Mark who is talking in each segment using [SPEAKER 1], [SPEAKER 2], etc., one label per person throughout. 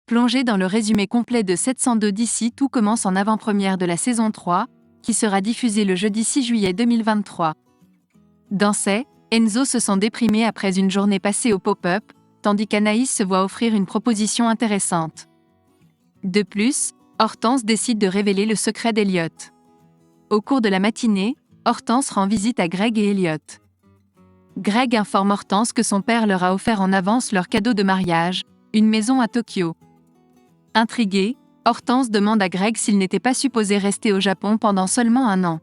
[SPEAKER 1] Plongez dans le résumé complet de 702 d'ici tout commence en avant-première de la saison 3, qui sera diffusée le jeudi 6 juillet 2023. Dans Enzo se sent déprimé après une journée passée au pop-up, tandis qu'Anaïs se voit offrir une proposition intéressante. De plus, Hortense décide de révéler le secret d'Elliot. Au cours de la matinée, Hortense rend visite à Greg et Elliot. Greg informe Hortense que son père leur a offert en avance leur cadeau de mariage, une maison à Tokyo. Intriguée, Hortense demande à Greg s'il n'était pas supposé rester au Japon pendant seulement 1 an.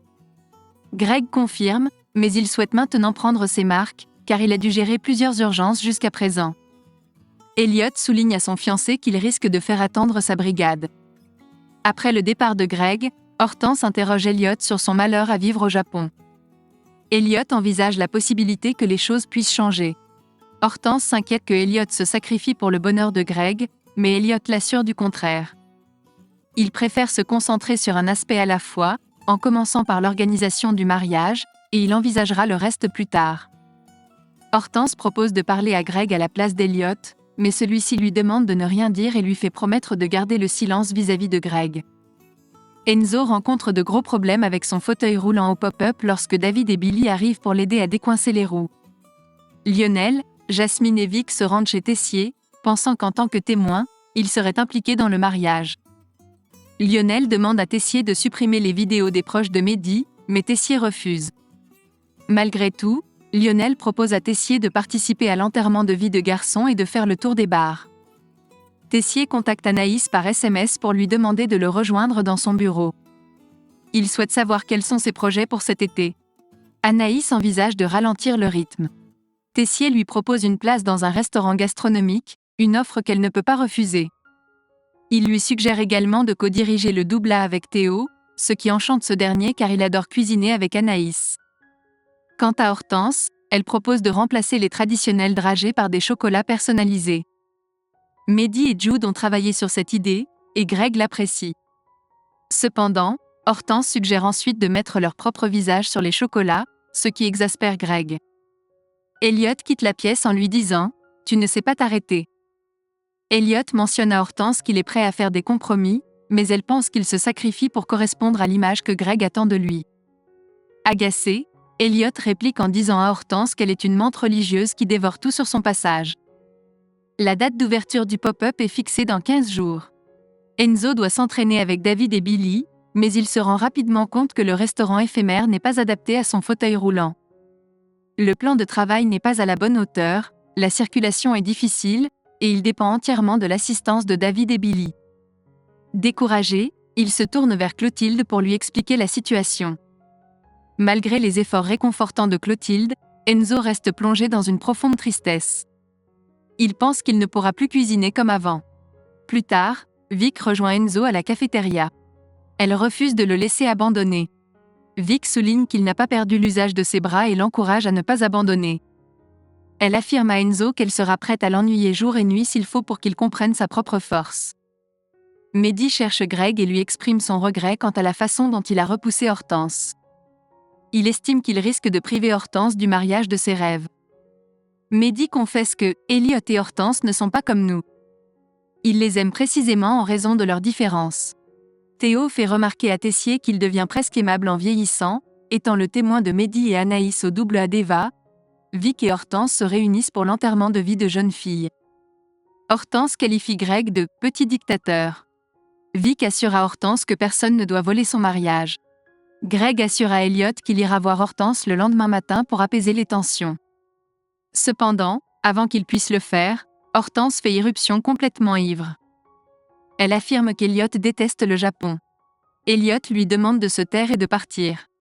[SPEAKER 1] Greg confirme, mais il souhaite maintenant prendre ses marques, car il a dû gérer plusieurs urgences jusqu'à présent. Elliot souligne à son fiancé qu'il risque de faire attendre sa brigade. Après le départ de Greg, Hortense interroge Elliot sur son malheur à vivre au Japon. Elliot envisage la possibilité que les choses puissent changer. Hortense s'inquiète que Elliot se sacrifie pour le bonheur de Greg, mais Elliot l'assure du contraire. Il préfère se concentrer sur un aspect à la fois, en commençant par l'organisation du mariage, et il envisagera le reste plus tard. Hortense propose de parler à Greg à la place d'Elliot, mais celui-ci lui demande de ne rien dire et lui fait promettre de garder le silence vis-à-vis de Greg. Enzo rencontre de gros problèmes avec son fauteuil roulant au pop-up lorsque David et Billy arrivent pour l'aider à décoincer les roues. Lionel, Jasmine et Vic se rendent chez Tessier, pensant qu'en tant que témoin, il serait impliqué dans le mariage. Lionel demande à Tessier de supprimer les vidéos des proches de Mehdi, mais Tessier refuse. Malgré tout, Lionel propose à Tessier de participer à l'enterrement de vie de garçon et de faire le tour des bars. Tessier contacte Anaïs par SMS pour lui demander de le rejoindre dans son bureau. Il souhaite savoir quels sont ses projets pour cet été. Anaïs envisage de ralentir le rythme. Tessier lui propose une place dans un restaurant gastronomique, une offre qu'elle ne peut pas refuser. Il lui suggère également de co-diriger le double A avec Théo, ce qui enchante ce dernier car il adore cuisiner avec Anaïs. Quant à Hortense, elle propose de remplacer les traditionnels dragées par des chocolats personnalisés. Mehdi et Jude ont travaillé sur cette idée, et Greg l'apprécie. Cependant, Hortense suggère ensuite de mettre leur propre visage sur les chocolats, ce qui exaspère Greg. Elliot quitte la pièce en lui disant « Tu ne sais pas t'arrêter ». Elliot mentionne à Hortense qu'il est prêt à faire des compromis, mais elle pense qu'il se sacrifie pour correspondre à l'image que Greg attend de lui. Agacé, Elliot réplique en disant à Hortense qu'elle est une menthe religieuse qui dévore tout sur son passage. La date d'ouverture du pop-up est fixée dans 15 jours. Enzo doit s'entraîner avec David et Billy, mais il se rend rapidement compte que le restaurant éphémère n'est pas adapté à son fauteuil roulant. Le plan de travail n'est pas à la bonne hauteur, la circulation est difficile, et il dépend entièrement de l'assistance de David et Billy. Découragé, il se tourne vers Clotilde pour lui expliquer la situation. Malgré les efforts réconfortants de Clotilde, Enzo reste plongé dans une profonde tristesse. Il pense qu'il ne pourra plus cuisiner comme avant. Plus tard, Vic rejoint Enzo à la cafétéria. Elle refuse de le laisser abandonner. Vic souligne qu'il n'a pas perdu l'usage de ses bras et l'encourage à ne pas abandonner. Elle affirme à Enzo qu'elle sera prête à l'ennuyer jour et nuit s'il faut pour qu'il comprenne sa propre force. Mehdi cherche Greg et lui exprime son regret quant à la façon dont il a repoussé Hortense. Il estime qu'il risque de priver Hortense du mariage de ses rêves. Mehdi confesse que Elliot et Hortense ne sont pas comme nous. Il les aime précisément en raison de leurs différences. Théo fait remarquer à Tessier qu'il devient presque aimable en vieillissant, étant le témoin de Mehdi et Anaïs au double A d'Eva. Vic et Hortense se réunissent pour l'enterrement de vie de jeune fille. Hortense qualifie Greg de « petit dictateur ». Vic assure à Hortense que personne ne doit voler son mariage. Greg assure à Elliot qu'il ira voir Hortense le lendemain matin pour apaiser les tensions. Cependant, avant qu'il puisse le faire, Hortense fait irruption complètement ivre. Elle affirme qu'Elliot déteste le Japon. Elliot lui demande de se taire et de partir.